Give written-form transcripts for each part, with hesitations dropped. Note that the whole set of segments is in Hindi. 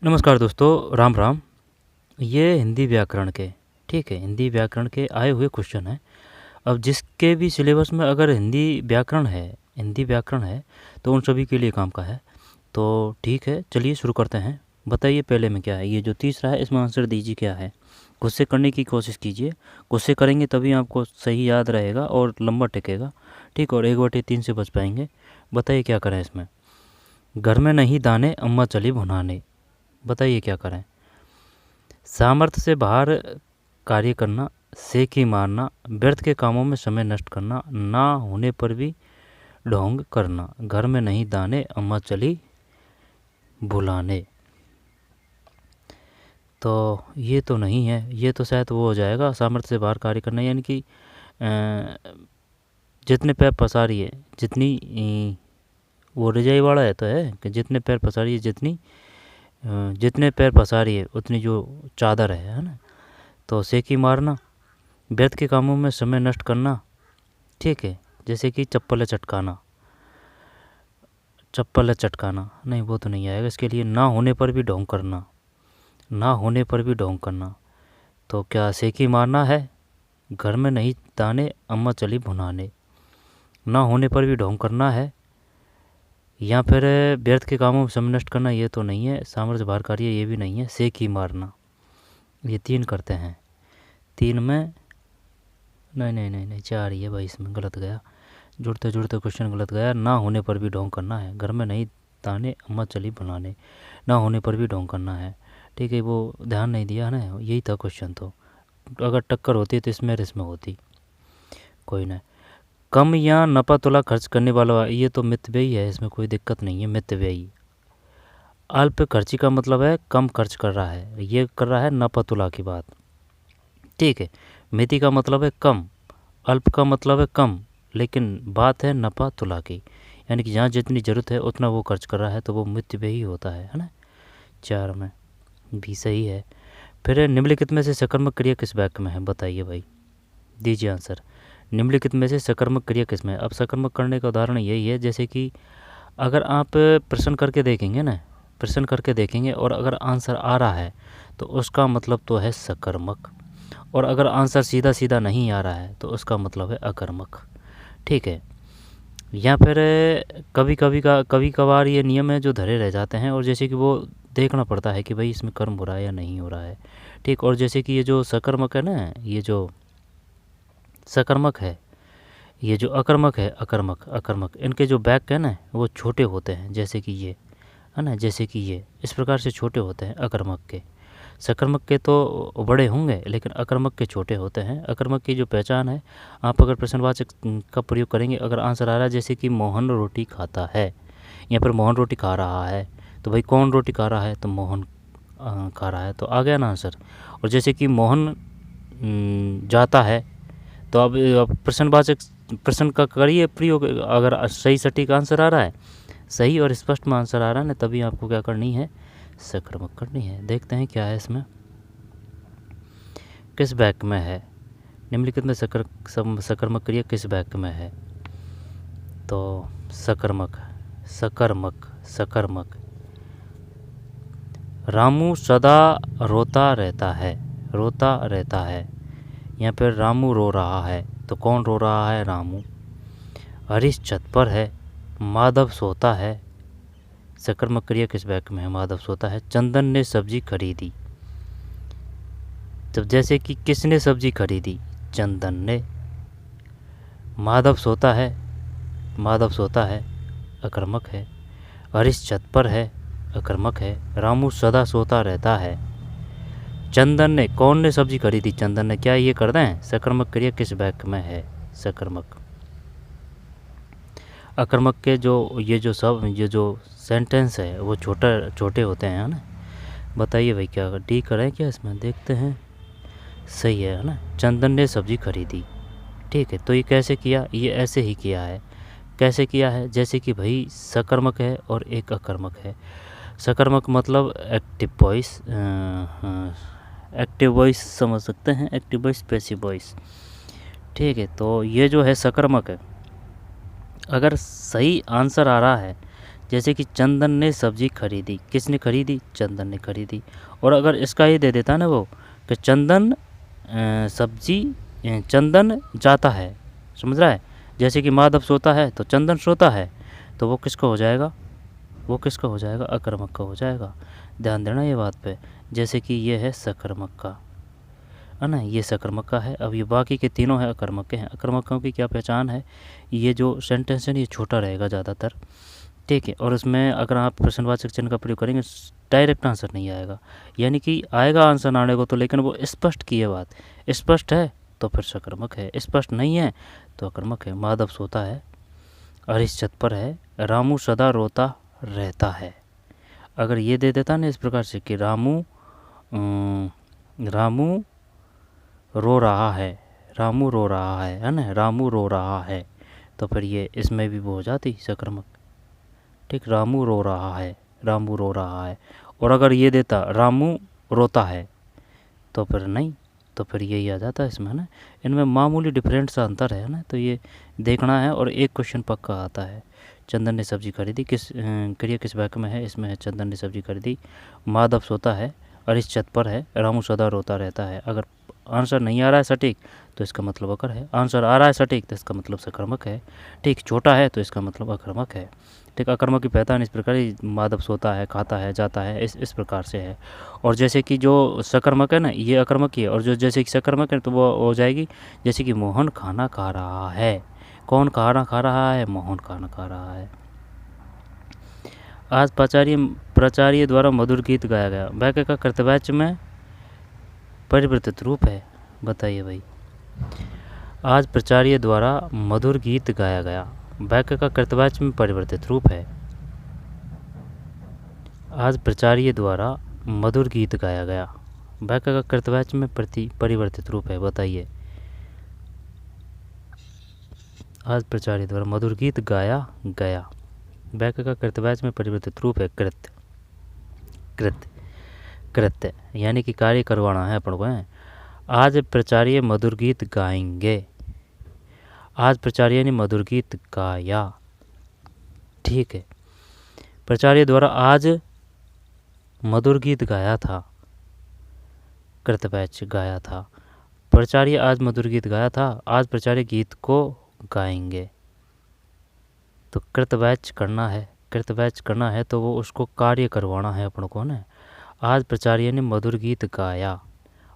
नमस्कार दोस्तों, राम राम। ये हिंदी व्याकरण के, ठीक है, हिंदी व्याकरण के आए हुए क्वेश्चन हैं। अब जिसके भी सिलेबस में अगर हिंदी व्याकरण है तो उन सभी के लिए काम का है। तो ठीक है, चलिए शुरू करते हैं। बताइए पहले में क्या है। ये जो तीसरा है इसमें आंसर दीजिए क्या है। खुद से करने की कोशिश कीजिए। खुद से करेंगे तभी आपको सही याद रहेगा और लंबा टिकेगा, ठीक। और 1/3 से बच पाएंगे। बताइए क्या करें इसमें। घर में नहीं दाने, अम्मा चली भुनाने। बताइए क्या करें। सामर्थ्य से बाहर कार्य करना, सेक ही मारना, व्यर्थ के कामों में समय नष्ट करना, ना होने पर भी ढोंग करना, घर में नहीं दाने, अम्मा चली बुलाने। तो ये तो नहीं है, ये तो शायद वो हो जाएगा, सामर्थ्य से बाहर कार्य करना, यानी कि जितने पैर पसारिए जितनी वो रजाई वाला है तो है कि जितने पैर पसारिए जितने पैर पसारिए उतनी जो चादर है ना। तो सेकी मारना, व्यर्थ के कामों में समय नष्ट करना, ठीक है। जैसे कि चप्पल चटकाना नहीं, वो तो नहीं आएगा इसके लिए। ना होने पर भी ढोंग करना, ना होने पर भी ढोंग करना। तो क्या सेकी मारना है, घर में नहीं दाने, अम्मा चली भुनाने। ना होने पर भी ढोंग करना है, या फिर व्यर्थ के कामों में समय नष्ट करना, ये तो नहीं है। सामर्थ्य बाहर कार्य, ये भी नहीं है। सेकी मारना, ये 3 करते हैं। 3 में नहीं नहीं नहीं नहीं 4 ही है भाई, इसमें गलत गया। जुड़ते जुड़ते क्वेश्चन गलत गया। ना होने पर भी ढोंग करना है, घर में नहीं दाने, अम्मा चली बनाने। ना होने पर भी ढोंग करना है, ठीक है। वो ध्यान नहीं दिया है ना, यही था क्वेश्चन। तो अगर टक्कर होती तो इसमें होती, कोई ना। कम या नपा तुला खर्च करने वाला, ये तो मितव्ययी है, इसमें कोई दिक्कत नहीं है। मितव्ययी। अल्प खर्ची का मतलब है कम खर्च कर रहा है, ये कर रहा है नपा तुला की बात, ठीक है। मिति का मतलब है कम, अल्प का मतलब है कम, लेकिन बात है नपा तुला की, यानी कि जहाँ जितनी ज़रूरत है उतना वो खर्च कर रहा है, तो वो मितव्ययी ही होता है ना। 4 में भी सही है। फिर निम्नलिखित में से सकर्मक क्रिया किस वाक्य में है। बताइए भाई, दीजिए आंसर। निम्नलिखित में से सकर्मक क्रिया किस में है। अब सकर्मक करने का उदाहरण यही है, जैसे कि अगर आप प्रश्न करके देखेंगे ना, प्रश्न करके देखेंगे और अगर आंसर आ रहा है तो उसका मतलब तो है सकर्मक, और अगर आंसर सीधा सीधा नहीं आ रहा है तो उसका मतलब है अकर्मक, ठीक है। या फिर कभी कभार ये नियम है जो धरे रह जाते हैं, और जैसे कि वो देखना पड़ता है कि भाई इसमें कर्म हो रहा है या नहीं हो रहा है, ठीक। और जैसे कि ये जो सकर्मक है ना, ये जो सकर्मक है, ये जो अकर्मक है, अकर्मक अकर्मक, इनके जो बैक है ना वो छोटे होते हैं, जैसे कि ये है ना, जैसे कि ये इस प्रकार से छोटे होते हैं अकर्मक के। सकर्मक के तो बड़े होंगे, लेकिन अकर्मक के छोटे होते हैं। अकर्मक की जो पहचान है, आप अगर प्रश्नवाचक का प्रयोग करेंगे, अगर आंसर आ रहा है जैसे कि मोहन रोटी खाता है, या फिर मोहन रोटी खा रहा है, तो भाई कौन रोटी खा रहा है, तो मोहन खा रहा है, तो आ गया ना आंसर। और जैसे कि मोहन जाता है, तो अब प्रश्न का करिए प्रयोग। अगर सही सटीक आंसर आ रहा है, सही और स्पष्ट में आंसर आ रहा है ना, तभी आपको क्या करनी है, सकर्मक करनी है। देखते हैं क्या है इसमें, किस वाक्य में है। निम्नलिखित में सकर्मक क्रिया किस वाक्य में है। तो सकर्मक सकर्मक सकर्मक। रामू सदा रोता रहता है, रोता रहता है, या फिर रामू रो रहा है, तो कौन रो रहा है, रामू। हरीश छत पर है, माधव सोता है। सकर्मक क्रिया किस वाक्य में है, माधव सोता है। चंदन ने सब्जी खरीदी, जब जैसे कि किसने सब्जी खरीदी, चंदन ने। माधव सोता है, माधव सोता है, अकर्मक है। हरीश छत पर है, अकर्मक है। रामू सदा सोता रहता है। चंदन ने, कौन ने सब्जी खरीदी, चंदन ने। क्या ये कर दें, सकर्मक क्रिया किस वाक्य में है, सकर्मक। अकर्मक के ये जो सेंटेंस है वो छोटे होते हैं, है ना। बताइए भाई क्या डी करें क्या इसमें, देखते हैं। सही है ना, चंदन ने सब्जी खरीदी, ठीक है। तो ये कैसे किया, ये ऐसे ही किया है। कैसे किया है, जैसे कि भाई सकर्मक है और एक अकर्मक है। सकर्मक मतलब एक्टिव वॉइस, एक्टिव वॉइस समझ सकते हैं, एक्टिव वॉइस पैसिव वॉइस, ठीक है। तो ये जो है सकर्मक है, अगर सही आंसर आ रहा है, जैसे कि चंदन ने सब्जी खरीदी, किसने खरीदी? चंदन ने खरीदी। और अगर इसका ये दे देता ना वो कि चंदन सब्जी चंदन जाता है, समझ रहा है? जैसे कि माधव सोता है तो चंदन सोता है, तो वो किसका हो जाएगा? वो किसका हो जाएगा? अकर्मक का हो जाएगा। ध्यान देना ये बात पे। जैसे कि ये है सकर्मक का, है ना, ये सकर्मक का है। अब ये बाकी के तीनों है अकर्मक के हैं। अकर्मकों की क्या पहचान है? ये जो सेंटेंस है ये छोटा रहेगा ज़्यादातर, ठीक है। और उसमें अगर आप प्रश्नवाचक चिन्ह का प्रयोग करेंगे डायरेक्ट आंसर नहीं आएगा, यानी कि आएगा आंसर आने को तो, लेकिन वो स्पष्ट की है बात। स्पष्ट है तो फिर सकर्मक है, स्पष्ट नहीं है तो अकर्मक है। माधव सोता है, हरीश छत पर है, रामू सदा रोता रहता है। अगर ये दे देता ना इस प्रकार से कि रामू रो रहा है, रामू रो रहा है ना, रामू रो रहा है, तो फिर ये इसमें भी वो हो जाती सकर्मक, ठीक। रामू रो रहा है, रामू रो रहा है। और अगर ये देता रामू रोता है तो फिर नहीं, तो फिर यही आ जाता है इसमें, है ना। इनमें मामूली डिफरेंट सा अंतर है ना, तो ये देखना है। और एक क्वेश्चन पक्का आता है। चंदन ने सब्जी खरीदी, किस क्रिया किस वाक्य में है? इसमें है चंदन ने सब्जी खरीदी, माधव सोता है, हरीश छत पर है, रामू सदा रोता रहता है। अगर आंसर नहीं आ रहा है सटीक तो इसका मतलब अकर है, आंसर आ रहा है सटीक तो इसका मतलब सकर्मक है, ठीक। छोटा है तो इसका मतलब अकर्मक है, ठीक। अकर्मक की पहचान इस प्रकार माधव सोता है, खाता है, जाता है, इस प्रकार से है। और जैसे कि जो सकर्मक है ना ये अकर्मक ही है, और जो जैसे कि सकर्मक है तो वो हो जाएगी जैसे कि मोहन खाना खा रहा है। कौन खाना खा रहा है? मोहन खाना खा रहा है। आज प्राचार्य द्वारा मधुर गीत गाया गया, वाक्य का कर्तव्याच्य में परिवर्तित रूप है, बताइए भाई। आज प्राचार्य द्वारा मधुर गीत गाया गया, वाक्य का कर्तव्याच्य में परिवर्तित रूप है। आज प्राचार्य द्वारा मधुर गीत गाया गया, वाक्य का कर्तव्याच्य में परिवर्तित रूप है, बताइए। आज प्राचार्य द्वारा मधुर गीत गाया गया, वाक्य का कर्तव्याच्य में परिवर्तित रूप है कृत्य। कृत्य कृत्य यानी कि कार्य करवाना है अपन को। आज प्राचार्य मधुर गीत गाएंगे, आज प्राचार्य ने मधुर गीत गाया, ठीक है। प्राचार्य द्वारा आज मधुर गीत गाया था, कर्तव्याच्य गाया था। प्राचार्य आज मधुर गीत गाया था, आज प्राचार्य गीत को गाएंगे, तो कर्तव्याच्य करना है। कर्तव्याच्य करना है तो वो उसको कार्य करवाना है अपन को ना। आज प्राचार्य ने मधुर गीत गाया,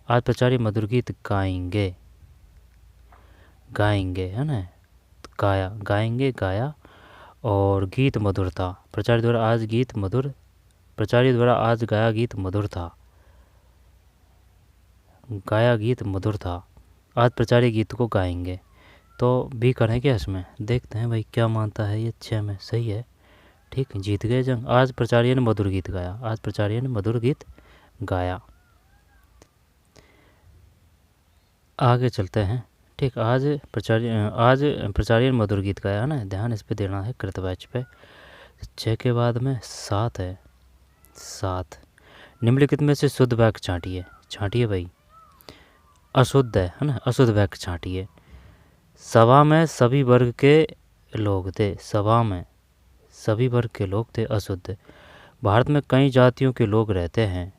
आज प्राचार्य मधुर गीत गाएंगे, गाएंगे है ना, गाया, गाएंगे, गाया। और गीत मधुर था, प्राचार्य द्वारा आज गीत मधुर, प्राचार्य द्वारा आज गाया गीत मधुर था, गाया गीत मधुर था। आज प्राचार्य गीत को गाएंगे, तो भी करें क्या इसमें? देखते हैं भाई क्या मानता है ये। 6 में सही है, ठीक। जीत गए जंग। आज प्राचार्य ने मधुर गीत गाया, आज प्राचार्य ने मधुर गीत गाया। आगे चलते हैं, ठीक। आज प्राचार्य ने मधुर गीत गाया है ना, ध्यान इस पे देना है कर्तव्याच्य पे। 6 के बाद में 7 है। 7 निम्नलिखित में से शुद्ध वाक्य छांटिए, छांटिए भाई। अशुद्ध है ना, अशुद्ध वाक्य छांटिए। सभा में सभी वर्ग के लोग थे, सभा में सभी वर्ग के लोग थे, अशुद्ध। भारत में कई जातियों के लोग रहते हैं।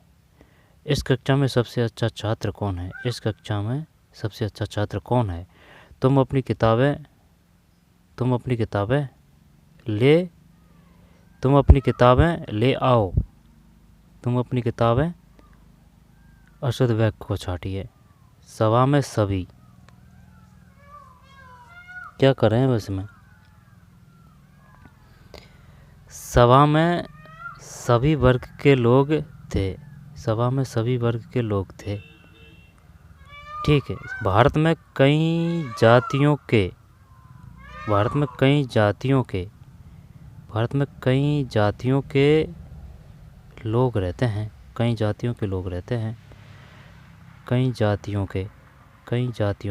इस कक्षा में सबसे अच्छा छात्र कौन है? इस कक्षा में सबसे अच्छा छात्र कौन है? तुम अपनी किताबें ले आओ, तुम अपनी किताबें। अशुद्ध वाक्य को छाटिए। सभा में सभी, क्या कर रहे हैं बस में? सभा में सभी वर्ग के लोग थे, सभा में सभी वर्ग के लोग थे, ठीक है। भारत में कई जातियों के लोग रहते हैं, कई जातियों के लोग रहते हैं, कई जातियों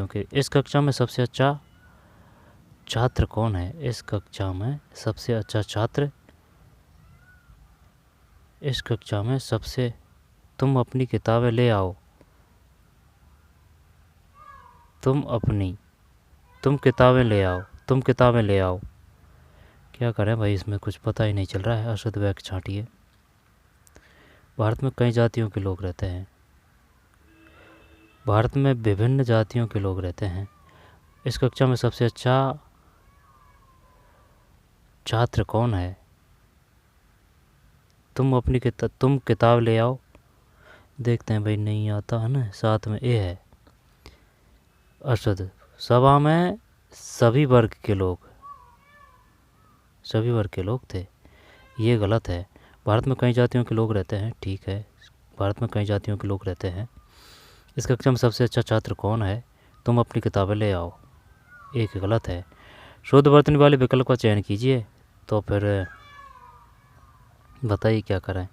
के। इस कक्षा में सबसे अच्छा छात्र कौन है? इस कक्षा में सबसे अच्छा छात्र, इस कक्षा में सबसे, तुम अपनी किताबें ले आओ, तुम किताबें ले आओ, क्या करें भाई, इसमें कुछ पता ही नहीं चल रहा है। अशुद्ध वाक्य छांटिए। भारत में कई जातियों के लोग रहते हैं। भारत में विभिन्न जातियों के लोग रहते हैं। इस कक्षा में सबसे अच्छा छात्र कौन है? तुम किताब ले आओ। देखते हैं भाई, नहीं आता है ना। साथ में ए है अशुद्ध। सभा में सभी वर्ग के लोग थे। ये गलत है। भारत में कई जातियों के लोग रहते हैं। ठीक है, भारत में कई जातियों के लोग रहते हैं। इस कक्षा में सबसे अच्छा छात्र कौन है? तुम अपनी किताबें ले आओ। एक गलत है। शुद्ध वर्तनी वाले विकल्प का चयन कीजिए। तो फिर बताइए क्या करें।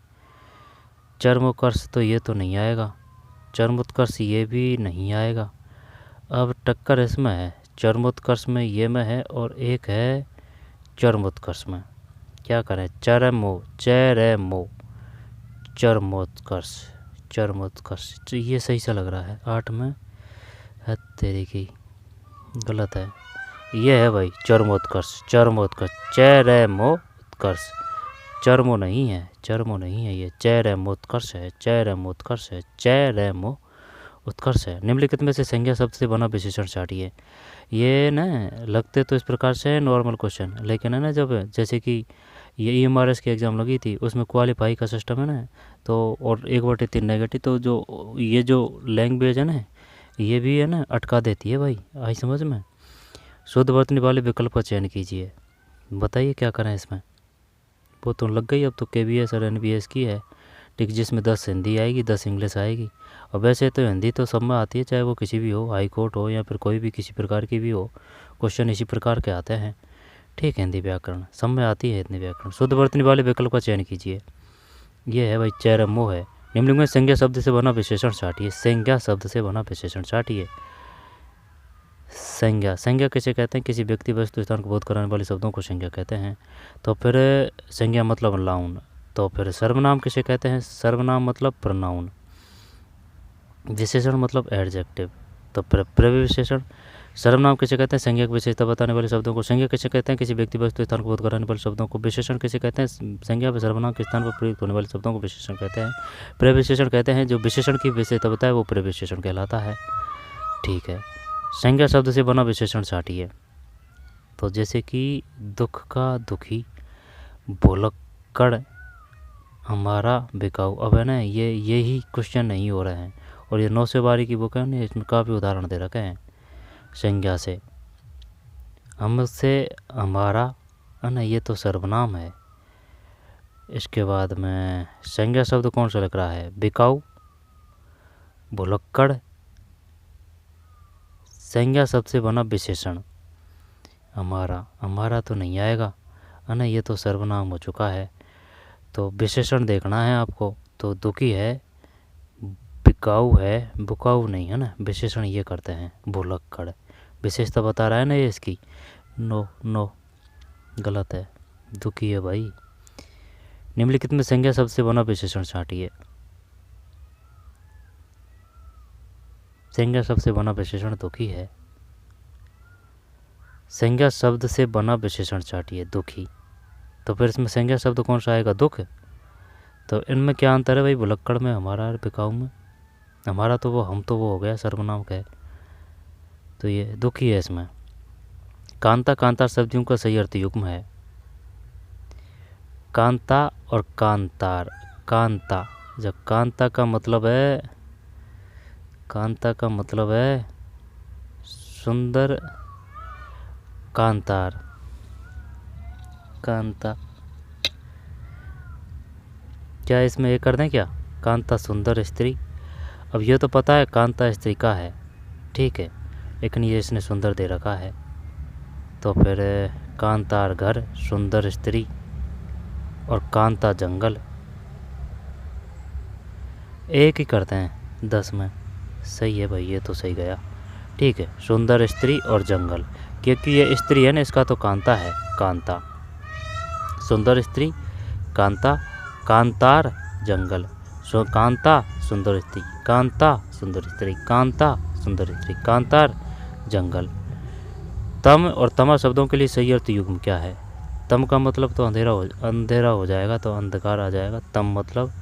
चरमोत्कर्ष तो ये तो नहीं आएगा, चरमोत्कर्ष ये भी नहीं आएगा। अब टक्कर इसमें है, चरमोत्कर्ष में ये में है और एक है चरमोत्कर्ष में। क्या करें? चरमोत्कर्ष तो ये सही सा लग रहा है। 8 में है तेरी की, गलत है। ये है भाई चरमोत्कर्ष। चरमोत्कर्ष चरमो नहीं है ये चरमोत्कर्ष है। उत्कर्ष है। निम्नलिखित में से संज्ञा शब्द से बना विशेषण छाटिए। ये ना लगते तो इस प्रकार से है नॉर्मल क्वेश्चन, लेकिन है ना जब जैसे कि ये EMRS की एग्ज़ाम लगी थी उसमें क्वालिफाई का सिस्टम है ना, तो और 1/3 नेगेटिव, तो जो ये जो लैंग्वेज है ना ये भी है ना अटका देती है भाई। आई समझ में? शुद्ध वर्तनी वाले विकल्प का चयन कीजिए। बताइए क्या करें इसमें। वो तो लग गई। अब तो KBS और NBS की है, ठीक, जिसमें 10 हिंदी आएगी 10 इंग्लिश आएगी। और वैसे तो हिंदी तो सब में आती है, चाहे वो किसी भी हो, हाई कोर्ट हो या फिर कोई भी किसी प्रकार की भी हो, क्वेश्चन इसी प्रकार के आते हैं। ठीक है, हिंदी व्याकरण सब में आती है। हिंदी व्याकरण शुद्ध वर्तनी वाले विकल्प का चयन कीजिए। ये है भाई चरमो है। निम्नलिखित में संज्ञा शब्द से बना विशेषण छाटिए। संज्ञा शब्द से बना विशेषण छाटिए। संज्ञा किसे कहते हैं? किसी व्यक्ति वस्तु स्थान को बोध कराने वाले शब्दों को संज्ञा कहते हैं। तो फिर संज्ञा मतलब नाउन। तो फिर सर्वनाम किसे कहते हैं? सर्वनाम मतलब प्रोनाउन। विशेषण मतलब एडजेक्टिव। तो फिर प्रविशेषण। सर्वनाम किसे कहते हैं? संज्ञा की विशेषता बताने वाले शब्दों को। संज्ञा किसे कहते हैं? किसी व्यक्ति वस्तु स्थान को बोध कराने वाले शब्दों को। विशेषण किसे कहते हैं? संज्ञा व सर्वनाम के स्थान पर प्रयुक्त होने वाले शब्दों को विशेषण कहते हैं। प्रविशेषण कहते हैं जो विशेषण की विशेषता बताए वो प्रविशेषण कहलाता है। ठीक है, संज्ञा शब्द से बना विशेषण छाटिए। तो जैसे कि दुख का दुखी, भुलक्कड़, हमारा बिकाऊ। अब है ना यही क्वेश्चन नहीं हो रहे हैं, और ये 9 से 12 की बुक है ना, इसमें काफ़ी उदाहरण दे रखे हैं संज्ञा से। हमसे हमारा है ना, ये तो सर्वनाम है। इसके बाद में संज्ञा शब्द कौन सा लग रहा है? बिकाऊ, भुलक्कड़। संज्ञा शब्द से बना विशेषण हमारा तो नहीं आएगा है ना, ये तो सर्वनाम हो चुका है। तो विशेषण देखना है आपको। तो दुखी है, बिकाऊ है, बुकाऊ नहीं है ना, विशेषण ये करते हैं भुलक्कड़। विशेषता बता रहा है ना ये इसकी। नो गलत है, दुखी है भाई। निम्नलिखित में संज्ञा शब्द से बना विशेषण छाटिए। संज्ञा शब्द से बना विशेषण दुखी है। संज्ञा शब्द से बना विशेषण छाटिए दुखी। तो फिर इसमें संज्ञा शब्द कौन सा आएगा? दुख। तो इनमें क्या अंतर है भाई? भुलक्कड़ में हमारा और बिकाऊ में। हमारा तो वो, हम तो वो हो गया सर्वनाम का है, तो ये दुखी है इसमें। कांता कांतार शब्दों का सही अर्थ युग्म है। कांता और कांतार। कांता, जब कांता का मतलब है सुंदर। कांतार, कांता, क्या इसमें ये कर दें क्या? कांता सुंदर स्त्री। अब ये तो पता है कांता स्त्री का है, ठीक है, लेकिन ये इसने सुंदर दे रखा है। तो फिर कांतार घर, सुंदर स्त्री, और कांता जंगल। एक ही करते हैं 10 में। सही है भाई, ये तो सही गया। ठीक है, सुंदर स्त्री और जंगल, क्योंकि ये स्त्री है ना, इसका तो कांता है। कांता, सुंदर स्त्री, कांता, कांतार जंगल, कांता सुंदर स्त्री, कांता सुंदर स्त्री, कांता सुंदर स्त्री, कांतार जंगल। तम और तमा शब्दों के लिए सही अर्थ युग्म क्या है? तम का मतलब तो अंधेरा हो जाएगा, तो अंधकार आ जाएगा। तम मतलब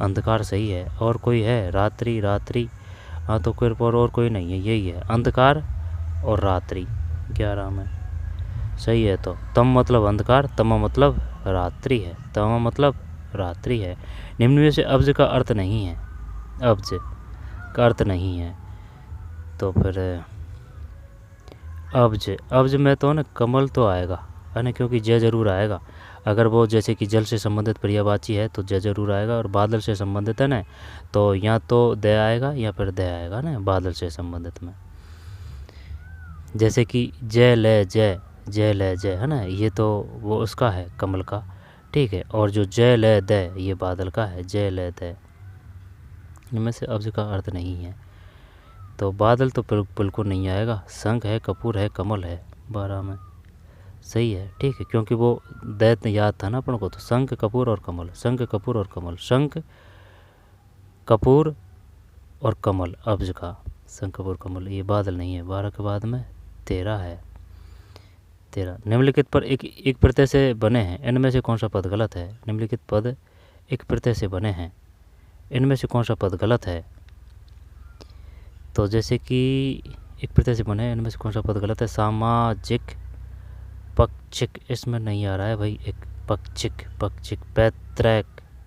अंधकार सही है। और कोई है? रात्रि, रात्रि, हाँ तो कोई और कोई नहीं है, यही है अंधकार और रात्रि, 11 में सही है। तो तम मतलब अंधकार, तम मतलब रात्रि है, तम मतलब रात्रि है। निम्न में से अब्ज का अर्थ नहीं है, अब्ज का अर्थ नहीं है। तो फिर अब्ज में तो ना कमल तो आएगा है ना, क्योंकि जय जरूर आएगा। अगर वो जैसे कि जल से संबंधित पर्यायवाची है तो जय जरूर आएगा, और बादल से संबंधित है ना तो या तो दय आएगा या फिर दय आएगा ना बादल से संबंधित में। जैसे कि जय ले जय, जय ले जय है ना, ये तो वो उसका है कमल का, ठीक है। और जो जय ले दय ये बादल का है, जय ले दय, इनमें से अब्ज का अर्थ नहीं है। तो बादल तो बिल्कुल नहीं आएगा। शंख है, कपूर है, कमल है, 12 में सही है, ठीक है, क्योंकि वो दैत्य याद था ना अपन को। तो शंख, कपूर और कमल, शंख, कपूर और कमल, शंख, कपूर और कमल अब्ज का, शंख, कपूर, कमल, ये बादल नहीं है। 12 के बाद में 13 है। 13 निम्नलिखित पर एक प्रत्यय से बने हैं, इनमें से कौन सा पद गलत है? निम्नलिखित पद एक प्रत्यय से बने हैं, इनमें से कौन सा पद गलत है? तो जैसे कि एक प्रत्यय से बने हैं, इनमें से कौन सा पद गलत है? सामाजिक, पक्षिक, इसमें नहीं आ रहा है भाई। एक पक्षिक, पक्षिक, पैतृक,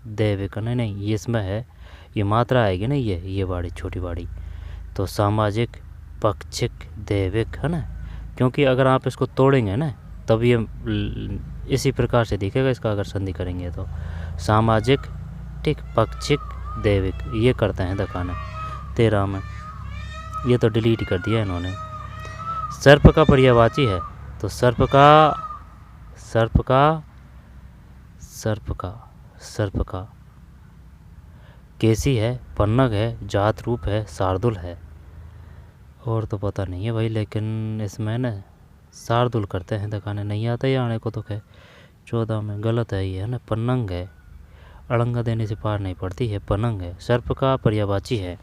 दैविक, नहीं ये इसमें है, ये मात्रा आएगी ना, ये बाड़ी, छोटी बाड़ी। तो सामाजिक, पक्षिक, दैविक है ना, क्योंकि अगर आप इसको तोड़ेंगे ना तब ये इसी प्रकार से दिखेगा इसका, अगर संधि करेंगे तो सामाजिक, ठीक, पक्षिक, दैविक, ये करते हैं दिखाना। 13 में ये तो डिलीट कर दिया इन्होंने। सर्प का पर्यायवाची है, तो सर्प का केसी है, पन्नग है, जात रूप है, शार्दुल है। और तो पता नहीं है भाई, लेकिन इसमें ना शार्दुल करते हैं दिखाने, नहीं आता ये आने को तो कहे। 14 में गलत है ये है ना, पन्नग है, अड़ंगा देने से पार नहीं पड़ती है, पन्नग है। सर्प का पर्यायवाची है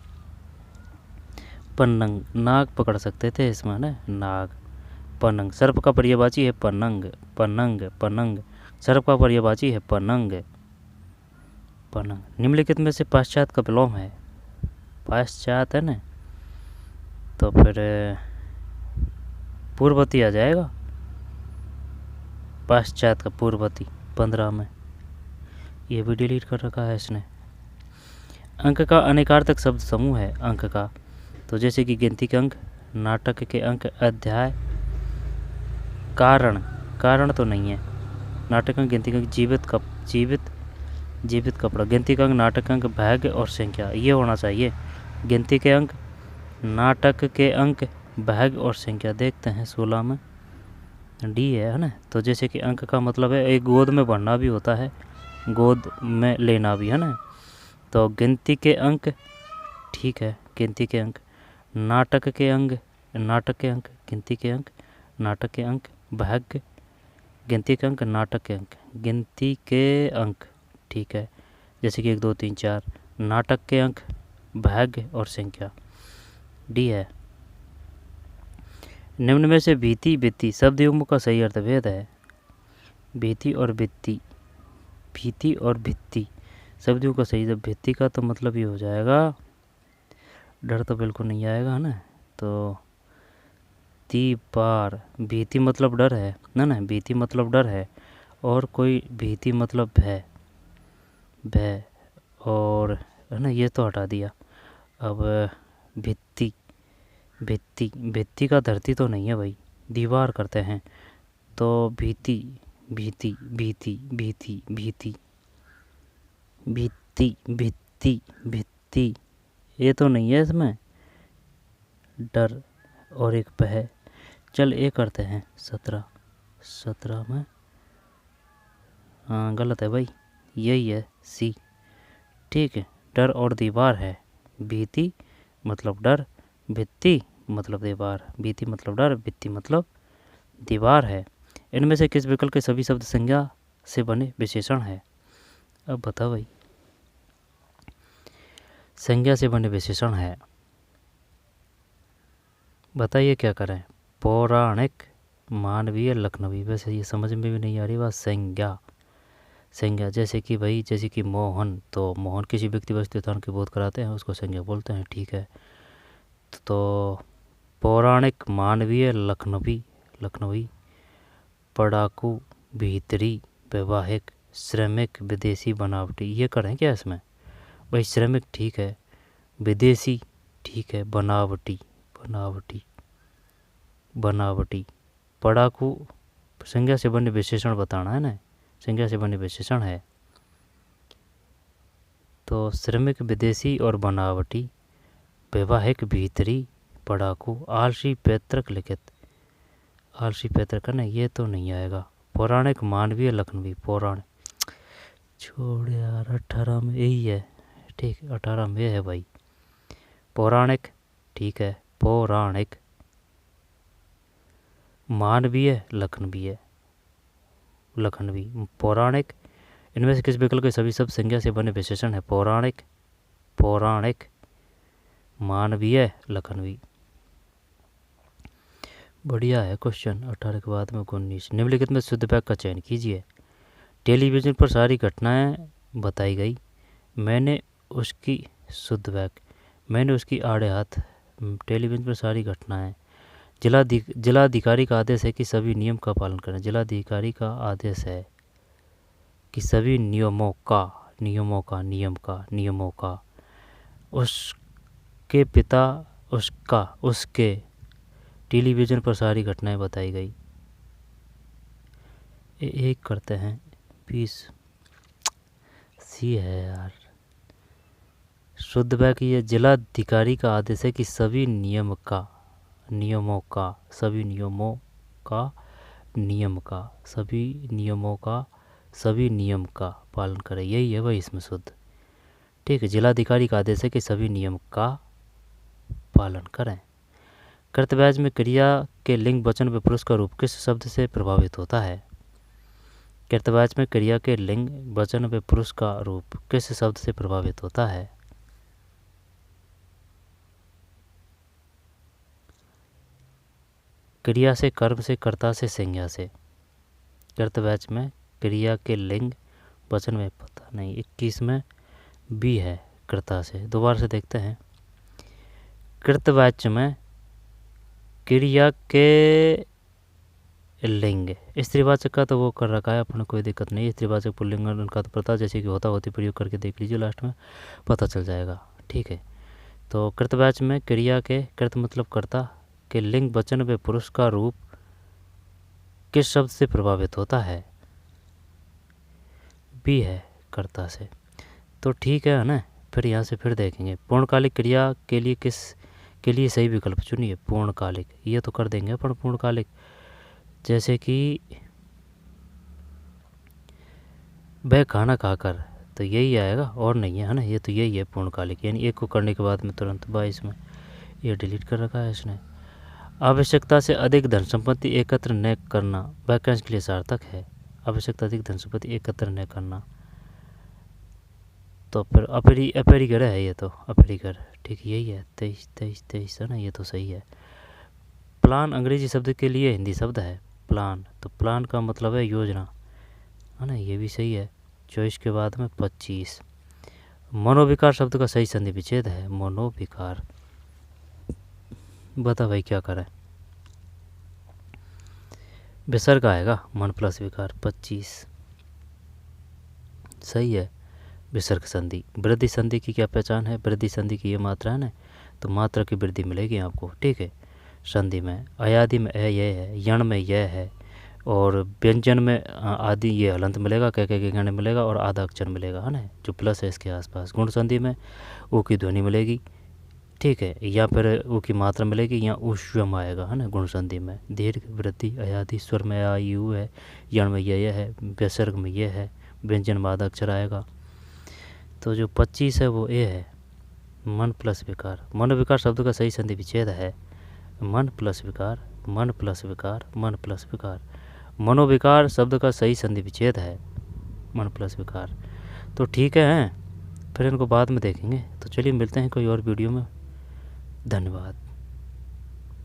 पन्नग, नाग पकड़ सकते थे इसमें ना, नाग, पन्नग। सर्प का पर्यायवाची है पन्नग, पन्नग, पन्नग, सर्प का पर्यायवाची है पन्नग, पन्नग। निम्नलिखित में से पाश्चात का विलोम है, पाश्चात है ना, तो फिर पूर्ववर्ती आ जाएगा, पाश्चात का पूर्ववर्ती, 15 में। ये भी डिलीट कर रखा है इसने। अंक का अनेकार्थक शब्द समूह है, अंक का, तो जैसे कि गिनती के अंक, नाटक के अंक, अध्याय, कारण तो नहीं है। नाटक अंक, गिनती के अंक, जीवित कपड़ा, गिनती का अंक, नाटक अंक, भाग्य और संख्या, ये होना चाहिए। गिनती के अंक, नाटक के अंक, भाग्य और संख्या। देखते हैं 16 में, डी है ना। तो जैसे कि अंक का मतलब है एक गोद में भरना भी होता है, गोद में लेना भी है ना। तो गिनती के अंक, ठीक है, गिनती के अंक, नाटक के अंक, गिनती के अंक, नाटक के अंक, भाग्य, गिनती के अंक, नाटक के अंक, गिनती के अंक, ठीक है, जैसे कि 1 2 3 4, नाटक के अंक, भाग्य और संख्या, डी है। निम्न में से भीति, भित्ति शब्द युग्म का सही अर्थ भेद है। भीति और भित्ति, भीति और भित्ति शब्द युग्म का सही, जब भित्ति का तो मतलब ये हो जाएगा, डर तो बिल्कुल नहीं आएगा ना। तो दीवार, भीति मतलब डर है ना, भीति मतलब डर है, और कोई भीति मतलब भय, और है ना, ये तो हटा दिया। अब भित्ति, भित्ति का धरती तो नहीं है भाई, दीवार करते हैं। तो भीति, भीति, भीति, भीति, भीति, भित्ति, भित्ति, भित्ति, ये तो नहीं है इसमें, डर और एक भय। चल ये करते हैं 17 में, हाँ गलत है भाई, यही है सी, ठीक है। डर और दीवार है, भीति मतलब डर, भित्ति मतलब दीवार, भीति मतलब डर, भित्ति मतलब दीवार है। इनमें से किस विकल्प के सभी शब्द संज्ञा से बने विशेषण है? अब बता भाई, संज्ञा से बने विशेषण है, बताइए क्या करें? पौराणिक, मानवीय लखनवी, वैसे ये समझ में भी नहीं आ रही बात। संज्ञा, संज्ञा जैसे कि भाई, जैसे कि मोहन, तो मोहन किसी व्यक्ति वस्तु स्थान की बोध कराते हैं, उसको संज्ञा बोलते हैं, ठीक है। तो पौराणिक, मानवीय, लखनवी, लखनवी, पढ़ाकू, भीतरी, वैवाहिक, श्रमिक, विदेशी, बनावटी, ये करें क्या इसमें भाई? श्रमिक ठीक है, विदेशी ठीक है, बनावटी, बनावटी, बनावटी, पढ़ाकू, संज्ञा से बने विशेषण बताना है ना, संज्ञा से बने विशेषण है। तो श्रमिक, विदेशी और बनावटी, वैवाहिक, भीतरी, पढ़ाकू, आलसी, पैतृक, लिखित, आलसी, पैतृक है ना, ये तो नहीं आएगा। पौराणिक, मानवीय, लखनवी, पौराणिक, छोड़ यार, 18 में यही है, ठीक, 18 में है भाई। पौराणिक ठीक है, पौराणिक, मानवीय, लखनवीय, लखनवी, पौराणिक, इनमें से किस विकल्प के सभी शब्द संज्ञा से बने विशेषण है? पौराणिक, पौराणिक, मानवीय, लखनवी। बढ़िया है क्वेश्चन। 18 के बाद में 19, निम्नलिखित में शुद्ध वाक्य का चयन कीजिए। टेलीविज़न पर सारी घटनाएं बताई गई, मैंने उसकी, शुद्ध वाक्य, मैंने उसकी आड़े हाथ, टेलीविज़न पर सारी घटनाएं, जिलाधिकारी का आदेश है कि सभी नियम का पालन करें, जिलाधिकारी का आदेश है कि सभी नियमों का, नियमों का, नियम का, नियमों का, उसके पिता, उसका, उसके, टेलीविज़न पर सारी घटनाएं बताई गई। एक करते हैं 20, सी है यार। शुद्ध वाक्य ये, जिलाधिकारी का आदेश है कि सभी नियम का, नियमों का, सभी नियमों का, नियम का, सभी नियमों का, सभी नियम का पालन करें, यही है भाई इसमें शुद्ध, ठीक है। जिलाधिकारी का आदेश है कि सभी नियम का पालन करें। कर्तव्य में क्रिया के लिंग, वचन व पुरुष का रूप किस शब्द से प्रभावित होता है? कर्तव्य में क्रिया के लिंग, वचन व पुरुष का रूप किस शब्द से प्रभावित होता है? क्रिया से, कर्म से, कर्ता से, संज्ञा से। कर्तव्य में क्रिया के लिंग, वचन में, पता नहीं, 21 में बी है, कर्ता से। दोबारा से देखते हैं। कृतवाच्य में क्रिया के लिंग, स्त्रीवाचक का तो वो कर रखा है अपने, कोई दिक्कत नहीं। स्त्रीवाचक पुल्लिंग उनका तो पता, जैसे कि होता होती प्रयोग करके देख लीजिए, लास्ट में पता चल जाएगा, ठीक है। तो कृतवाच्य में क्रिया के, कृत मतलब कर्ता, के लिंग, वचन व पुरुष का रूप किस शब्द से प्रभावित होता है? बी है, कर्ता से। तो ठीक है ना। फिर यहाँ से फिर देखेंगे, पूर्णकालिक क्रिया के लिए किस के लिए सही विकल्प चुनिए। पूर्णकालिक, ये तो कर देंगे अपन पूर्णकालिक, जैसे कि वह खाना खाकर, तो यही आएगा और नहीं है ना, ये तो यही है पूर्णकालिक, यानी एक को करने के बाद में तुरंत 22 में ये डिलीट कर रखा है इसने। आवश्यकता से अधिक धन संपत्ति एकत्र न करना वाक्यांश के लिए सार्थक है। आवश्यकता अधिक धन संपत्ति एकत्र न करना, तो फिर अपरिगर है ये, तो अपरिगर, ठीक यही है। 23 है ना, ये तो सही है। प्लान अंग्रेजी शब्द के लिए हिंदी शब्द है प्लान, तो प्लान का मतलब है योजना, है ना, ये भी सही है। 24 के बाद में 25। मनोविकार शब्द का सही संधि विच्छेद है मनोविकार। बता भाई क्या करें? विसर्ग आएगा, मन प्लस विकार। 25 सही है। विसर्ग संधि, वृद्धि संधि की क्या पहचान है? वृद्धि संधि की ये मात्रा है ना, तो मात्रा की वृद्धि मिलेगी आपको, ठीक है। संधि में अयादि में यह है, यण में यह है, और व्यंजन में आदि ये हलंत मिलेगा, कह के गण मिलेगा, और आधा अक्षर मिलेगा, है ना, जो प्लस है इसके आसपास। गुण संधि में ऊ की ध्वनि मिलेगी, ठीक है, या फिर ऊ की मात्रा मिलेगी, या उष्वम आएगा, है ना। गुण संधि में दीर्घ, वृद्धि, अयादि, स्वर में आ यू है, यण में यह है, विसर्ग में यह है, व्यंजन में आधा अक्षर आएगा। तो जो 25 है वो ए है, मन प्लस विकार। मनोविकार शब्द का सही संधि विच्छेद है मन प्लस विकार, मन प्लस विकार, मन प्लस विकार। मनोविकार शब्द का सही संधि विच्छेद है मन प्लस विकार। तो ठीक है, फिर इनको बाद में देखेंगे। तो चलिए मिलते हैं कोई और वीडियो में। धन्यवाद।